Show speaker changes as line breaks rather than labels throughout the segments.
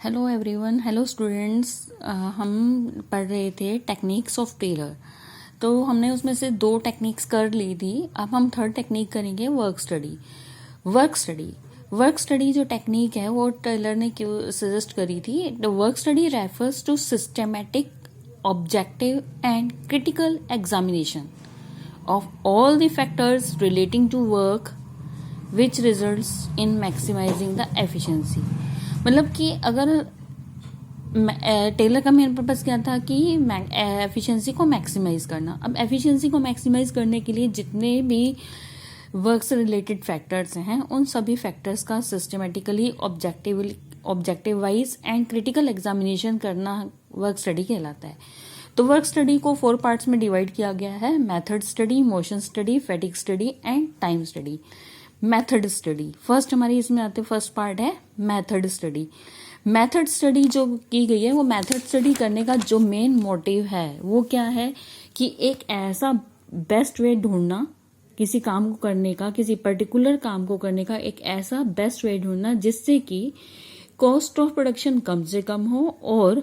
Hello everyone, hello students. हम पढ़ रहे थे टेक्निक्स ऑफ टेलर। तो हमने उसमें से 2 टेक्निक्स कर ली थी। अब हम थर्ड टेक्निक करेंगे वर्क स्टडी। वर्क स्टडी जो टेक्निक है वो टेलर ने क्यों सजेस्ट करी थी। The work study refers to systematic, objective and critical examination of all the factors relating to work which results in maximising the efficiency. मतलब कि अगर टेलर का मेन पर्पस क्या था कि एफिशिएंसी को मैक्सिमाइज करना। अब एफिशिएंसी को मैक्सिमाइज करने के लिए जितने भी वर्क से रिलेटेड फैक्टर्स हैं उन सभी फैक्टर्स का systematically, objective wise and critical examination करना वर्क स्टडी कहलाता है। तो वर्क स्टडी को 4 पार्ट्स में डिवाइड किया गया है: method study, motion study, fatigue study and time study. Method study first हमारी इसमें आते फर्स्ट पार्ट है मेथड स्टडी। मेथड स्टडी जो की गई है वो मेथड स्टडी करने का जो मेन मोटिव है वो क्या है कि एक ऐसा बेस्ट वे ढूंढना, किसी काम को करने का, किसी पर्टिकुलर काम को करने का एक ऐसा बेस्ट वे ढूंढना जिससे कि कॉस्ट ऑफ प्रोडक्शन कम से कम हो और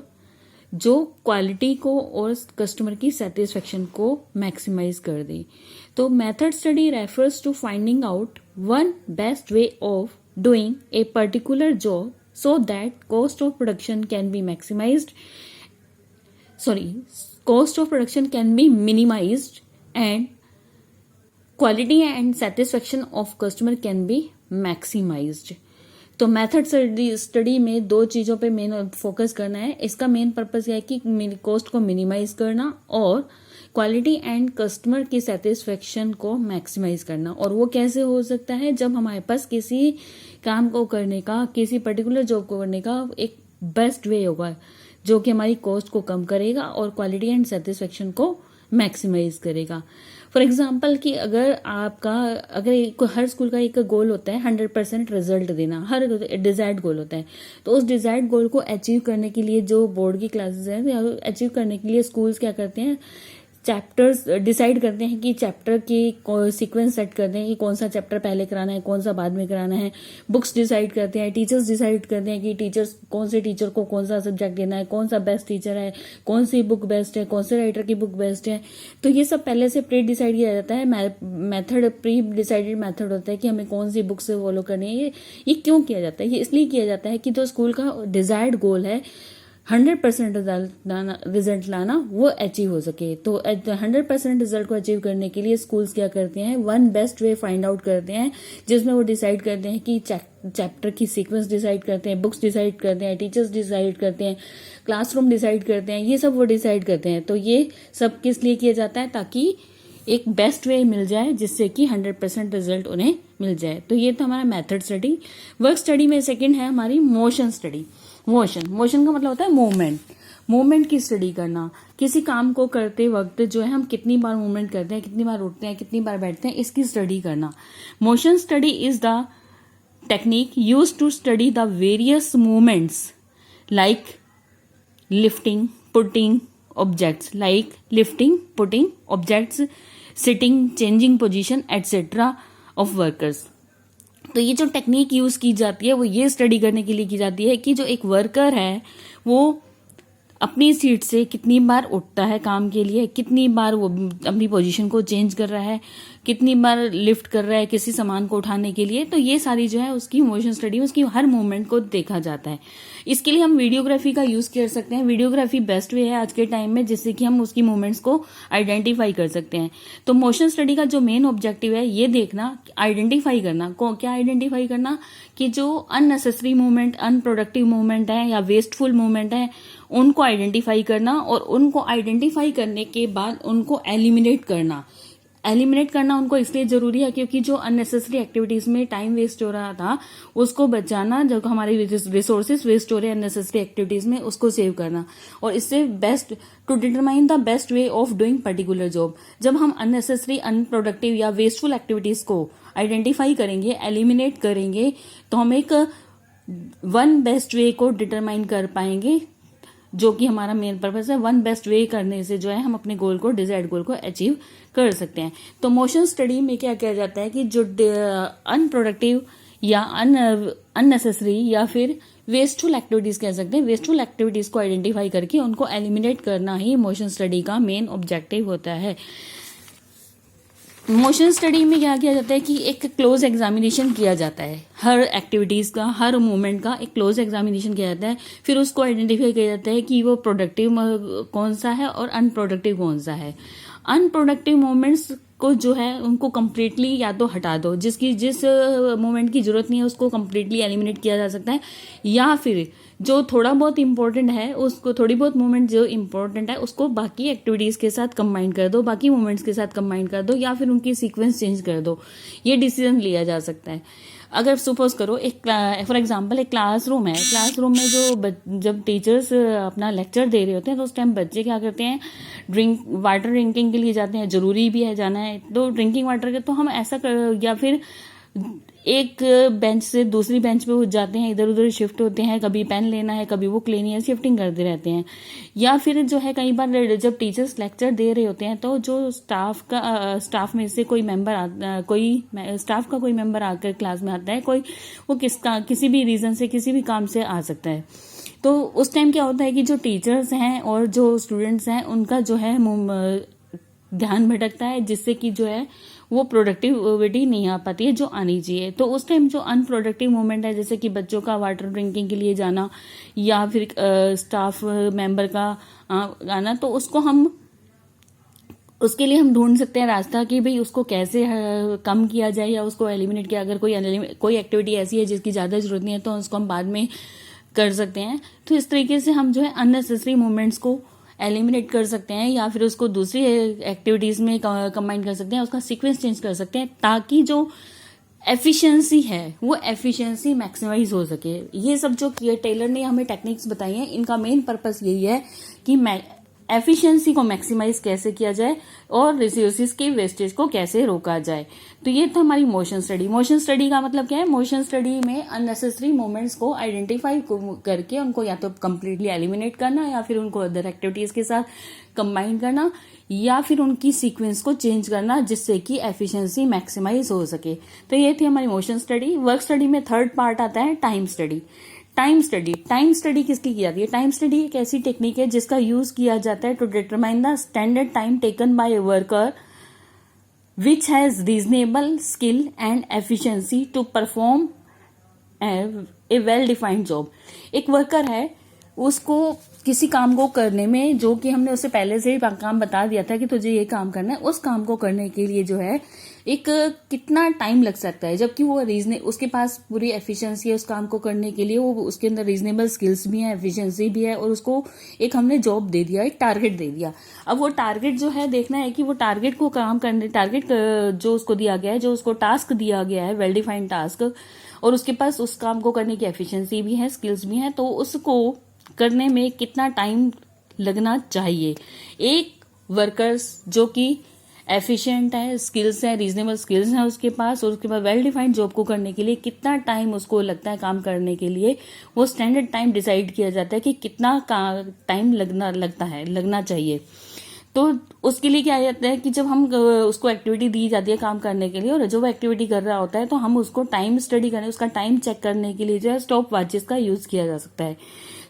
जो क्वालिटी को और कस्टमर की सेटिस्फेक्शन को मैक्सिमाइज कर दे। तो method study refers to finding out one best way of doing a particular job so that cost of production can be minimized and quality and satisfaction of customer can be maximized। तो method study में 2 चीजों पे main focus करना है। इसका main purpose यह है कि कॉस्ट को मिनिमाइज करना और क्वालिटी एंड कस्टमर की सेटिस्फेक्शन को मैक्सिमाइज करना। और वो कैसे हो सकता है? जब हमारे पास किसी काम को करने का, किसी पर्टिकुलर जॉब को करने का एक बेस्ट वे होगा जो कि हमारी कॉस्ट को कम करेगा और क्वालिटी एंड सेटिस्फेक्शन को मैक्सिमाइज करेगा। फॉर एग्जाम्पल कि अगर हर स्कूल का एक गोल होता है 100% रिजल्ट देना, हर डिजायर्ड गोल होता है। तो उस डिजायर्ड गोल को अचीव करने के लिए जो बोर्ड की क्लासेस हैं, अचीव करने के लिए स्कूल्स क्या करते हैं, चैप्टर्स डिसाइड करते हैं कि चैप्टर की सीक्वेंस सेट करते हैं कि कौन सा चैप्टर पहले कराना है, कौन सा बाद में कराना है। बुक्स डिसाइड करते हैं, टीचर्स डिसाइड करते हैं कि कौन से टीचर को कौन सा सब्जेक्ट देना है, कौन सा बेस्ट टीचर है, कौन सी बुक बेस्ट है, कौन से राइटर की बुक बेस्ट है। तो ये सब पहले से प्री डिसाइड किया जाता है। मेथड प्री डिसाइडेड मेथड होता है कि हमें कौन सी बुक से फॉलो करनी है। ये क्यों किया जाता है? ये इसलिए किया जाता है कि जो स्कूल का डिजायर्ड गोल है 100% रिजल्ट लाना वो अचीव हो सके। तो 100% रिजल्ट को अचीव करने के लिए स्कूल्स क्या करते हैं, वन बेस्ट वे फाइंड आउट करते हैं जिसमें वो डिसाइड करते हैं कि चैप्टर की सीक्वेंस डिसाइड करते हैं, बुक्स डिसाइड करते हैं, टीचर्स डिसाइड करते हैं, क्लासरूम डिसाइड करते हैं, ये सब वो डिसाइड करते हैं। तो ये सब किस लिए किया जाता है? ताकि एक बेस्ट वे मिल जाए जिससे कि 100% रिजल्ट उन्हें मिल जाए। तो ये था हमारा मेथड स्टडी। वर्क स्टडी में सेकंड है हमारी मोशन स्टडी। मोशन का मतलब होता है मूवमेंट की स्टडी करना। किसी काम को करते वक्त जो है हम कितनी बार मूवमेंट करते हैं, कितनी बार उठते हैं, कितनी बार बैठते हैं, इसकी स्टडी करना। Motion study is the technique use to study the various movements like lifting, putting objects, sitting, changing position etcetera of workers. तो ये जो टेक्निक यूज की जाती है वो ये स्टडी करने के लिए की जाती है कि जो एक वर्कर है वो अपनी सीट से कितनी बार उठता है काम के लिए, कितनी बार वो अपनी पोजीशन को चेंज कर रहा है, कितनी बार लिफ्ट कर रहा है किसी सामान को उठाने के लिए। तो ये सारी जो है उसकी मोशन स्टडी में उसकी हर मूवमेंट को देखा जाता है। इसके लिए हम वीडियोग्राफी का यूज कर सकते हैं। वीडियोग्राफी बेस्ट वे है आज के टाइम में जिससे कि हम उसकी मूवमेंट्स को आइडेंटिफाई कर सकते हैं। तो मोशन स्टडी का जो मेन ऑब्जेक्टिव है ये देखना, आइडेंटिफाई करना। क्या आइडेंटिफाई करना? कि जो अननेसेसरी मूवमेंट, अनप्रोडक्टिव मूवमेंट है या वेस्टफुल मूवमेंट है उनको आइडेंटिफाई करना और उनको आइडेंटिफाई करने के बाद उनको एलिमिनेट करना उनको इसलिए जरूरी है क्योंकि जो अननेसेसरी एक्टिविटीज में टाइम वेस्ट हो रहा था उसको बचाना, जो हमारे रिसोर्सेज वेस्ट हो रहे हैं अननेसेसरी एक्टिविटीज में उसको सेव करना। और इससे best to determine the best way of doing particular job. जब हम अननेसेसरी, अनप्रोडक्टिव या वेस्टफुल एक्टिविटीज को आइडेंटिफाई करेंगे, एलिमिनेट करेंगे तो हम एक वन बेस्ट वे को डिटरमाइन कर पाएंगे जो कि हमारा मेन पर्पस है। वन बेस्ट वे करने से जो है हम अपने गोल को, डिजायर्ड गोल को अचीव कर सकते हैं। तो मोशन स्टडी में क्या किया जाता है कि जो अनप्रोडक्टिव या अननेसेसरी या फिर वेस्टफुल एक्टिविटीज कह सकते हैं, वेस्टफुल एक्टिविटीज को आइडेंटिफाई करके उनको एलिमिनेट करना ही मोशन स्टडी का मेन ऑब्जेक्टिव होता है। मोशन स्टडी में क्या किया जाता है कि एक क्लोज एग्जामिनेशन किया जाता है, हर एक्टिविटीज का, हर मूवमेंट का एक क्लोज एग्जामिनेशन किया जाता है। फिर उसको आइडेंटिफाई किया जाता है कि वो प्रोडक्टिव कौन सा है और अनप्रोडक्टिव कौन सा है। अनप्रोडक्टिव मोमेंट्स को जो है उनको कंप्लीटली या तो हटा दो, जिस मोमेंट की जरूरत नहीं है उसको कंप्लीटली एलिमिनेट किया जा सकता है, या फिर जो थोड़ा बहुत इंपॉर्टेंट है उसको, थोड़ी बहुत मोमेंट जो इंपॉर्टेंट है उसको बाकी एक्टिविटीज के साथ कंबाइन कर दो, बाकी मोमेंट्स के साथ कंबाइन कर दो, या फिर उनकी सीक्वेंस चेंज कर दो। ये डिसीजन लिया जा सकता है। अगर सपोज करो एक फॉर एग्जांपल एक क्लासरूम है, क्लासरूम में जब टीचर्स अपना लेक्चर दे रहे होते हैं तो उस टाइम बच्चे क्या करते हैं, वाटर ड्रिंकिंग के लिए जाते हैं, जरूरी भी है जाना है, तो ड्रिंकिंग वाटर के तो हम ऐसा या फिर एक बेंच से दूसरी बेंच पे जाते हैं, इधर उधर शिफ्ट होते हैं, कभी पेन लेना है कभी बुक लेनी है, शिफ्टिंग करते रहते हैं। या फिर जो है कई बार जब टीचर्स लेक्चर दे रहे होते हैं तो जो स्टाफ में से कोई स्टाफ का कोई मेंबर आकर क्लास में आता है, कोई वो किसी भी रीजन से किसी भी काम से आ सकता है। तो उस टाइम क्या होता है कि जो टीचर्स हैं और जो स्टूडेंट्स हैं उनका जो है ध्यान भटकता है, जिससे कि जो है वो प्रोडक्टिविटी नहीं आ पाती है जो आनी चाहिए। तो उस टाइम जो अनप्रोडक्टिव मोमेंट है, जैसे कि बच्चों का वाटर ड्रिंकिंग के लिए जाना या फिर स्टाफ मेंबर का आना, तो उसके लिए हम ढूंढ सकते हैं रास्ता कि भाई उसको कैसे कम किया जाए या उसको एलिमिनेट किया। अगर कोई एक्टिविटी ऐसी है जिसकी ज्यादा जरूरत नहीं है तो उसको हम बाद में कर सकते हैं। तो इस तरीके से हम जो है अननेसेसरी मोमेंट्स को एलिमिनेट कर सकते हैं या फिर उसको दूसरी एक्टिविटीज में कंबाइन कर सकते हैं, उसका सीक्वेंस चेंज कर सकते हैं, ताकि जो एफिशिएंसी है वो एफिशिएंसी मैक्सिमाइज हो सके। ये सब जो टेलर ने हमें टेक्निक्स बताई हैं, इनका मेन पर्पस यही है कि एफिशिएंसी को मैक्सिमाइज कैसे किया जाए और रिसोर्सेज के वेस्टेज को कैसे रोका जाए। तो ये था हमारी मोशन स्टडी। मोशन स्टडी का मतलब क्या है? मोशन स्टडी में अननेसेसरी मोमेंट्स को आइडेंटिफाई करके उनको या तो कंप्लीटली एलिमिनेट करना या फिर उनको अदर एक्टिविटीज के साथ कंबाइन करना या फिर उनकी सीक्वेंस को चेंज करना, जिससे कि एफिशिएंसी मैक्सिमाइज हो सके। तो ये थी हमारी मोशन स्टडी। वर्क स्टडी में थर्ड पार्ट आता है टाइम स्टडी। टाइम स्टडी किसकी की जाती है? टाइम स्टडी एक ऐसी टेक्निक है जिसका यूज किया जाता है to determine the standard time taken by a worker which has reasonable skill and efficiency to perform a well defined job. एक वर्कर है, उसको किसी काम को करने में, जो कि हमने उससे पहले से ही काम बता दिया था कि तुझे ये काम करना है, उस काम को करने के लिए जो है एक कितना टाइम लग सकता है, जबकि वो उसके पास पूरी एफिशिएंसी है उस काम को करने के लिए, वो उसके अंदर रीजनेबल स्किल्स भी हैं, एफिशिएंसी भी है, और उसको एक हमने जॉब दे दिया, एक टारगेट दे दिया। अब वो टारगेट जो है देखना है कि वो टारगेट को टारगेट जो उसको दिया गया है, जो उसको टास्क दिया गया है, वेल डिफाइंड टास्क, और उसके पास उस काम को करने की एफिशिएंसी भी है, स्किल्स भी है, तो उसको करने में कितना टाइम लगना चाहिए। एक वर्कर्स जो कि एफिशिएंट है, स्किल्स है, रीजनेबल स्किल्स है उसके पास, और उसके बाद वेल डिफाइंड जॉब को करने के लिए कितना टाइम उसको लगता है काम करने के लिए, वो स्टैंडर्ड टाइम डिसाइड किया जाता है कि कितना टाइम लगना चाहिए। तो उसके लिए क्या जाता है कि जब हम उसको एक्टिविटी दी जाती है काम करने के लिए, और जो वो एक्टिविटी कर रहा होता है, तो हम उसको टाइम स्टडी करने, उसका टाइम चेक करने के लिए जो है स्टॉप वॉचेस का यूज किया जा सकता है।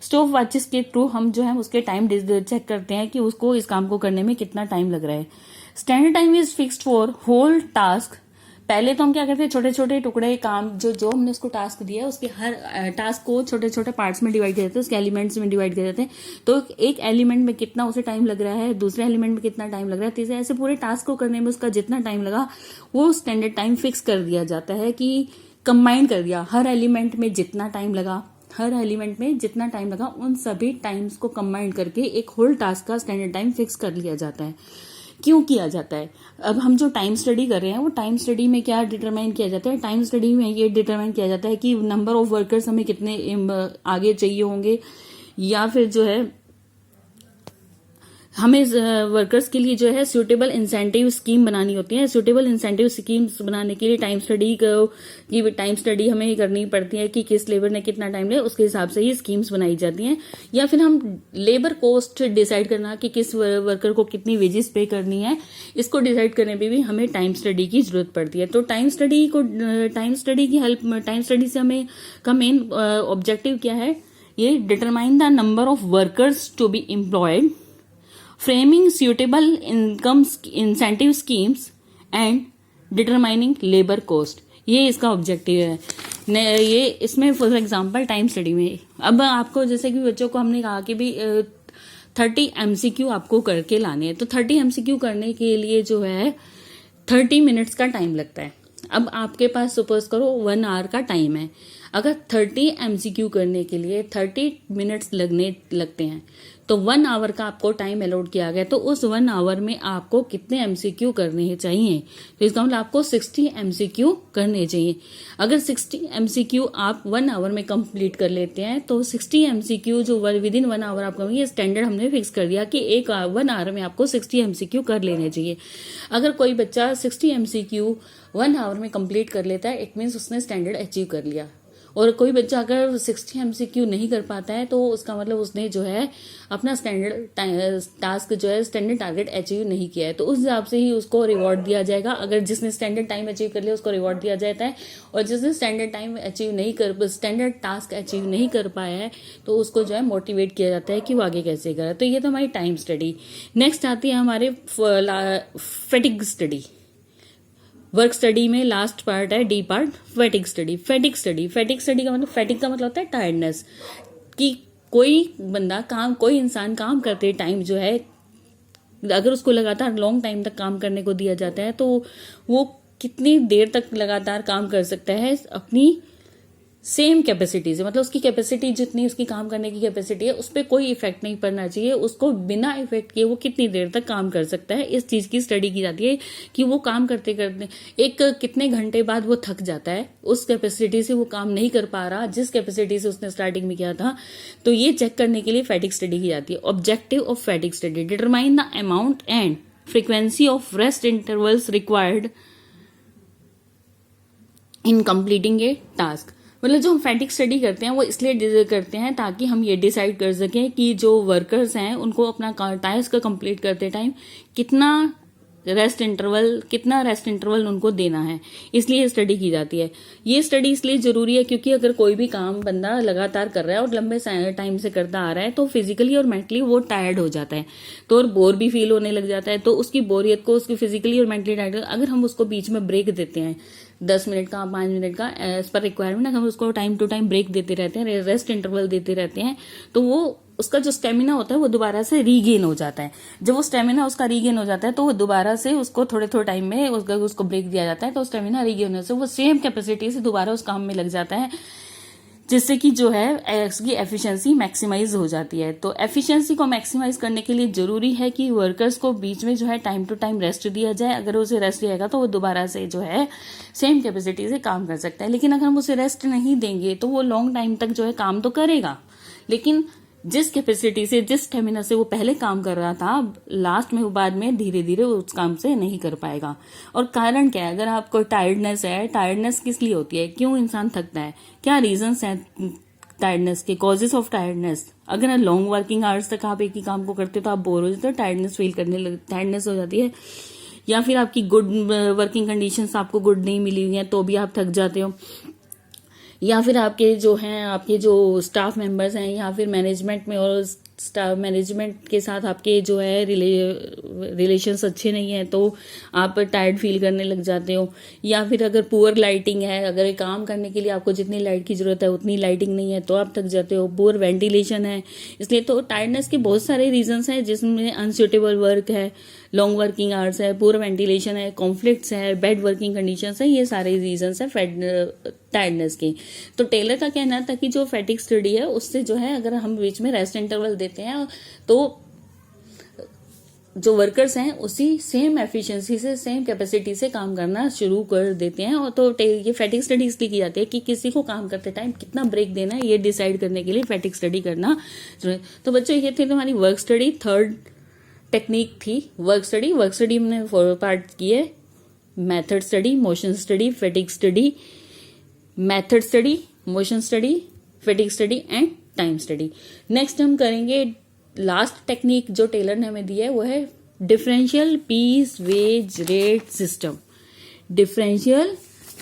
स्टॉप वॉचेस के थ्रू हम जो है उसके टाइम चेक करते हैं कि उसको इस काम को करने में कितना टाइम लग रहा है। Standard time is fixed for whole task. पहले तो हम क्या करते हैं, छोटे छोटे टुकड़े काम जो हमने उसको टास्क दिया है, उसके हर टास्क को छोटे छोटे पार्ट्स में डिवाइड कर देते हैं, उसके एलिमेंट्स में डिवाइड कर देते हैं। तो एक एलिमेंट में कितना उसे टाइम लग रहा है, दूसरे एलिमेंट में कितना टाइम लग रहा है, तीसरे, ऐसे पूरे टास्क को करने में उसका जितना टाइम लगा वो स्टैंडर्ड टाइम फिक्स कर दिया जाता है, कि कंबाइन कर दिया, हर एलिमेंट में जितना टाइम लगा उन सभी टाइम्स को कंबाइन करके एक होल टास्क का स्टैंडर्ड टाइम फिक्स कर लिया जाता है। क्यों किया जाता है? अब हम जो टाइम स्टडी कर रहे हैं, वो टाइम स्टडी में क्या डिटरमाइन किया जाता है? टाइम स्टडी में ये डिटरमाइन किया जाता है कि नंबर ऑफ वर्कर्स हमें कितने आगे चाहिए होंगे, या फिर जो है हमें वर्कर्स के लिए जो है सूटेबल इंसेंटिव स्कीम बनानी होती है। सूटेबल इंसेंटिव स्कीम्स बनाने के लिए टाइम स्टडी हमें करनी पड़ती है कि किस लेबर ने कितना टाइम लिया, उसके हिसाब से ही स्कीम्स बनाई जाती हैं। या फिर हम लेबर कॉस्ट डिसाइड करना कि किस वर्कर को कितनी वेजेस पे करनी है, इसको डिसाइड करने पे भी हमें टाइम स्टडी की जरूरत पड़ती है। तो टाइम स्टडी से हमें का मेन ऑब्जेक्टिव क्या है, ये determine the number of workers to be employed, framing suitable income incentive schemes and determining labor cost, ये इसका ऑब्जेक्टिव है। ये इसमें फॉर एग्जांपल टाइम स्टडी में अब आपको जैसे कि बच्चों को हमने कहा कि भी 30 MCQ आपको करके लाने हैं, तो 30 MCQ करने के लिए जो है 30 मिनट्स का टाइम लगता है। अब आपके पास सपोज करो 1 आवर का टाइम है, अगर 30 MCQ करने के लिए 30 मिनट्स लगते हैं तो 1 आवर का आपको टाइम अलॉट किया गया, तो उस 1 आवर में आपको कितने MCQ करने चाहिए, तो इसका मतलब आपको 60 MCQ करने चाहिए। अगर 60 MCQ आप 1 आवर में कंप्लीट कर लेते हैं तो 60 MCQ जो विद इन 1 आवर आप करेंगे, ये स्टैंडर्ड हमने फिक्स कर दिया कि 1 आवर में आपको 60 MCQ कर लेने चाहिए। अगर कोई बच्चा 60 MCQ 1 आवर में कंप्लीट कर लेता है, इट मीन्स उसने स्टैंडर्ड अचीव कर लिया। और कोई बच्चा अगर 60 MCQ नहीं कर पाता है तो उसका मतलब उसने जो है अपना स्टैंडर्ड टारगेट अचीव नहीं किया है, तो उस हिसाब से ही उसको रिवॉर्ड दिया जाएगा। अगर जिसने स्टैंडर्ड टाइम अचीव कर लिया उसको रिवॉर्ड दिया जाता है, और जिसने स्टैंडर्ड टास्क अचीव नहीं कर पाया है तो उसको जो है मोटिवेट किया जाता है कि वो आगे कैसे करे। तो ये तो हमारी टाइम स्टडी। नेक्स्ट आती है हमारे फैटिग स्टडी। वर्क स्टडी में लास्ट पार्ट है डी पार्ट, फैटिग स्टडी का मतलब, फैटिग का मतलब होता है टायर्डनेस, कि कोई इंसान काम करते टाइम जो है अगर उसको लगातार लॉन्ग टाइम तक काम करने को दिया जाता है तो वो कितनी देर तक लगातार काम कर सकता है अपनी सेम कैपेसिटी से, मतलब उसकी कैपेसिटी जितनी उसकी काम करने की कैपेसिटी है उस पर कोई इफेक्ट नहीं पड़ना चाहिए, उसको बिना इफेक्ट किए वो कितनी देर तक काम कर सकता है, इस चीज की स्टडी की जाती है कि वो काम करते करते एक कितने घंटे बाद वो थक जाता है, उस कैपेसिटी से वो काम नहीं कर पा रहा जिस कैपेसिटी से उसने स्टार्टिंग में किया था। तो ये चेक करने के लिए फैटिग स्टडी की जाती है। Objective of fatigue study, determine the amount and frequency of rest intervals required in completing A task. मतलब जो हम फैटिग स्टडी करते हैं वो इसलिए करते हैं ताकि हम ये डिसाइड कर सकें कि जो वर्कर्स हैं उनको अपना टास्क कंप्लीट करते टाइम कितना रेस्ट इंटरवल उनको देना है, इसलिए स्टडी की जाती है। ये स्टडी इसलिए जरूरी है क्योंकि अगर कोई भी काम बंदा लगातार कर रहा है और लंबे टाइम से करता आ रहा है तो फिजिकली और मेंटली वो टायर्ड हो जाता है, तो और बोर भी फील होने लग जाता है। तो उसकी बोरियत को उसकी फिजिकली और मेंटली टायर्ड, अगर हम उसको बीच में ब्रेक देते हैं 10 मिनट का 5 मिनट का एज पर रिक्वायरमेंट, अगर हम उसको टाइम टू टाइम ब्रेक देते रहते हैं, रेस्ट इंटरवल देते रहते हैं, तो वो उसका जो स्टेमिना होता है वो दोबारा से रीगेन हो जाता है। जब वो स्टेमिना उसका रीगेन हो जाता है तो वो दोबारा से उसको थोड़े टाइम में उसको ब्रेक दिया जाता है, तो स्टेमिना रीगेन होने से वो सेम कैपेसिटी से दोबारा उस काम में लग जाता है, जिससे कि जो है उसकी एफिशिएंसी मैक्सिमाइज हो जाती है। तो एफिशिएंसी को मैक्सिमाइज करने के लिए जरूरी है कि वर्कर्स को बीच में जो है टाइम टू टाइम रेस्ट दिया जाए। अगर उसे रेस्ट दिएगा तो वो दोबारा से जो है सेम कैपेसिटी से काम कर सकता है, लेकिन अगर हम उसे रेस्ट नहीं देंगे तो वो लॉन्ग टाइम तक जो है काम तो करेगा, लेकिन जिस कैपेसिटी से जिस स्टेमिना से वो पहले काम कर रहा था लास्ट में वो बाद में धीरे धीरे उस काम से नहीं कर पाएगा। और कारण क्या है, अगर आपको टायर्डनेस है, टायर्डनेस किस लिए होती है, क्यों इंसान थकता है, क्या रीजंस हैं टायर्डनेस के, कॉजेस ऑफ टायर्डनेस। अगर लॉन्ग वर्किंग आवर्स तक आप एक ही काम को करते हो तो आप बोर हो जाते हो, टायर्डनेस हो जाती है, या फिर आपकी गुड वर्किंग कंडीशंस आपको गुड नहीं मिली हुई हैं तो भी आप थक जाते हो, या फिर आपके जो स्टाफ मेंबर्स हैं या फिर मैनेजमेंट में और स्टाफ मैनेजमेंट के साथ आपके जो है रिलेशंस अच्छे नहीं है तो आप टायर्ड फील करने लग जाते हो, या फिर अगर पुअर लाइटिंग है, अगर काम करने के लिए आपको जितनी लाइट की जरूरत है उतनी लाइटिंग नहीं है तो आप थक जाते हो, पुअर वेंटिलेशन है, इसलिए तो टायर्डनेस के बहुत सारे रीजंस हैं जिसमें अनसूटेबल वर्क है, लॉन्ग वर्किंग आवर्स है, पुअर वेंटिलेशन है, कॉन्फ्लिक्ट्स है, बैड वर्किंग कंडीशंस है, ये सारे रीजंस है टायर्डनेस के। तो टेलर का कहना था कि जो फैटिग स्टडी है उससे जो है अगर हम बीच में रेस्ट इंटरवल देते हैं तो जो वर्कर्स हैं उसी सेम एफिशिएंसी से सेम कैपेसिटी से काम करना शुरू कर देते हैं। और तो ये फैटिग स्टडी इसलिए की जाती है कि किसी को काम करते टाइम कितना ब्रेक देना है ये डिसाइड करने के लिए फैटिग स्टडी करना। तो बच्चों ये थी तुम्हारी वर्क स्टडी, थर्ड टेक्निक थी वर्क स्टडी। वर्क स्टडी हमने 4 पार्ट किए, method study, motion study, fatigue study, method study, motion study, fatigue study and time study. Next हम करेंगे लास्ट टेक्निक जो टेलर ने हमें दी है, वो है differential piece wage rate system. Differential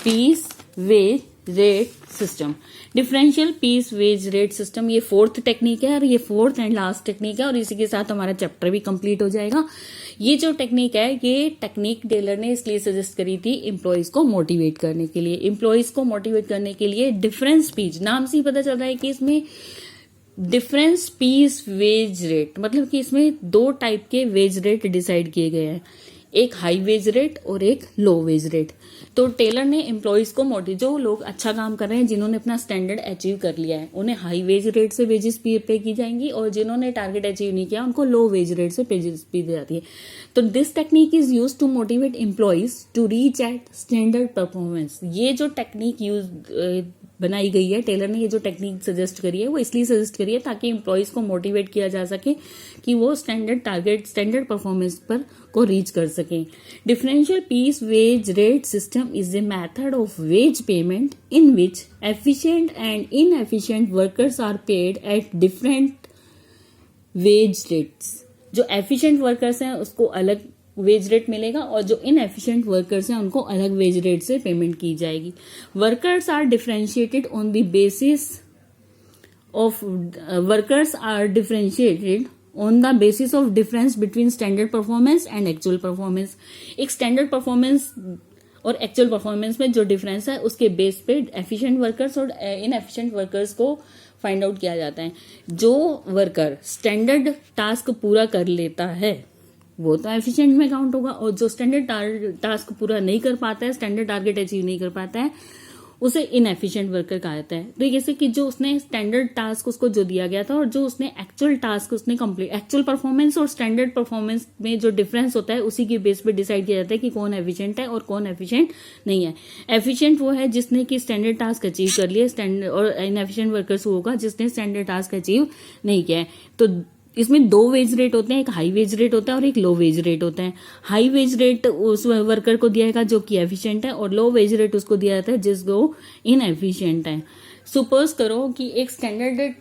piece wage rate system, differential piece wage rate system, ये 4th technique है और ये 4th एंड लास्ट टेक्निक है और इसी के साथ हमारा चैप्टर भी कंप्लीट हो जाएगा। ये जो टेक्निक है, ये टेक्निक टेलर ने इसलिए सजेस्ट करी थी एम्प्लॉयज को मोटिवेट करने के लिए। एम्प्लॉयज को मोटिवेट करने के लिए डिफरेंस पीस, नाम से ही पता चल रहा है कि इसमें डिफरेंस पीस वेज रेट, मतलब कि इसमें 2 टाइप के वेज रेट डिसाइड किए गए हैं, एक हाई वेज रेट और एक लो वेज रेट। तो टेलर ने एम्प्लॉयज को जो लोग अच्छा काम कर रहे हैं, जिन्होंने अपना स्टैंडर्ड अचीव कर लिया है, उन्हें हाई वेज रेट से वेजेस पे की जाएंगी और जिन्होंने टारगेट अचीव नहीं किया उनको लो वेज रेट से वेजेस पे दी जाती है। तो this technique is use to motivate employees to reach at standard performance. ये जो टेक्निक यूज बनाई गई है, टेलर ने ये जो टेक्निक सजेस्ट करी है वो इसलिए सजेस्ट करी है ताकि एम्प्लॉयज को मोटिवेट किया जा सके कि वो स्टैंडर्ड परफॉर्मेंस पर को रीच कर सकें। Differential piece wage rate system is a method of wage payment in which efficient and inefficient workers are paid at different wage rates. जो एफिशिएंट वर्कर्स हैं उसको अलग वेज रेट मिलेगा और जो इनएफिशिएंट वर्कर्स हैं उनको अलग वेज रेट से पेमेंट की जाएगी। Workers are differentiated on the basis of difference between standard performance and actual performance. एक स्टैंडर्ड परफॉर्मेंस और एक्चुअल परफॉर्मेंस में जो डिफरेंस है उसके बेस पे एफिशिएंट वर्कर्स और इनएफिशिएंट वर्कर्स को फाइंड आउट किया जाता है। जो वर्कर स्टैंडर्ड टास्क पूरा कर लेता है वो तो एफिशिएंट में काउंट होगा और जो स्टैंडर्ड टास्क पूरा नहीं कर पाता है, स्टैंडर्ड टारगेट अचीव नहीं कर पाता है, उसे इनएफिशिएंट वर्कर कहा जाता है। तो जैसे कि जो उसने स्टैंडर्ड टास्क उसको जो दिया गया था और जो उसने एक्चुअल टास्क उसने कंप्लीट, एक्चुअल परफॉर्मेंस और स्टैंडर्ड परफॉर्मेंस में जो डिफरेंस होता है उसी के बेस पे डिसाइड किया जाता है कि कौन एफिशिएंट है और कौन एफिशिएंट नहीं है। एफिशिएंट वो है जिसने कि स्टैंडर्ड टास्क अचीव कर लिया, स्टैंडर्ड, और इनएफिशिएंट वर्कर्स वो होगा जिसने स्टैंडर्ड टास्क अचीव नहीं किया है। तो इसमें 2 वेज रेट होते हैं, एक हाई वेज रेट होता है और एक लो वेज रेट होता है। हाई वेज रेट उस वर्कर को दिया जाएगा जो कि एफिशिएंट है और लो वेज रेट उसको दिया जाता है जिसको इनएफिशिएंट है। सपोज करो कि एक स्टैंडर्ड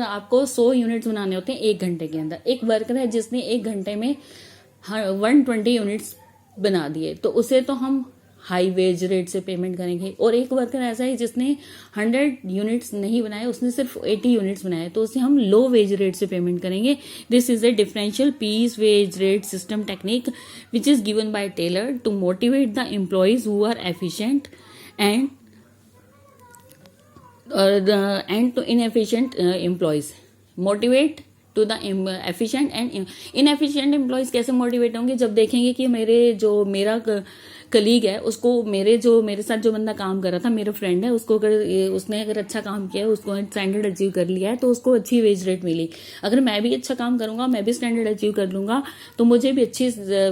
आपको 100 यूनिट्स बनाने होते हैं 1 घंटे के अंदर। एक वर्कर है जिसने 1 घंटे में 120 यूनिट्स बना दिए, तो उसे तो हम हाई वेज रेट से पेमेंट करेंगे। और एक वर्कर ऐसा है जिसने 100 यूनिट्स नहीं बनाए, उसने सिर्फ 80 यूनिट्स बनाए, तो उसे हम लो वेज रेट से पेमेंट करेंगे। This is a differential piece wage rate system technique which is given by Taylor to motivate the employees who are efficient and to inefficient employees. Motivate to the efficient and inefficient employees कैसे motivate होंगे? जब देखेंगे कि मेरा colleague है, उसको मेरे साथ जो बंदा काम कर रहा था, मेरा फ्रेंड है, उसने अगर अच्छा काम किया है, उसको स्टैंडर्ड अचीव कर लिया है, तो उसको अच्छी वेज रेट मिली। अगर मैं भी अच्छा काम करूंगा, मैं भी स्टैंडर्ड अचीव कर लूंगा, तो मुझे भी अच्छी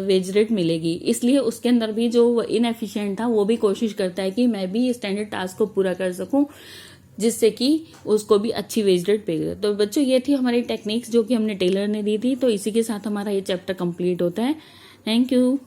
वेज रेट मिलेगी। इसलिए उसके अंदर भी जो इनएफिशिएंट था वो भी कोशिश करता है कि मैं भी स्टैंडर्ड टास्क को पूरा कर सकूं, जिससे कि उसको भी अच्छी वेज रेट पे। तो बच्चों, ये थी हमारी टेक्निक्स जो कि हमने टेलर ने दी थी। तो इसी के साथ हमारा ये चैप्टर कंप्लीट होता है। Thank you.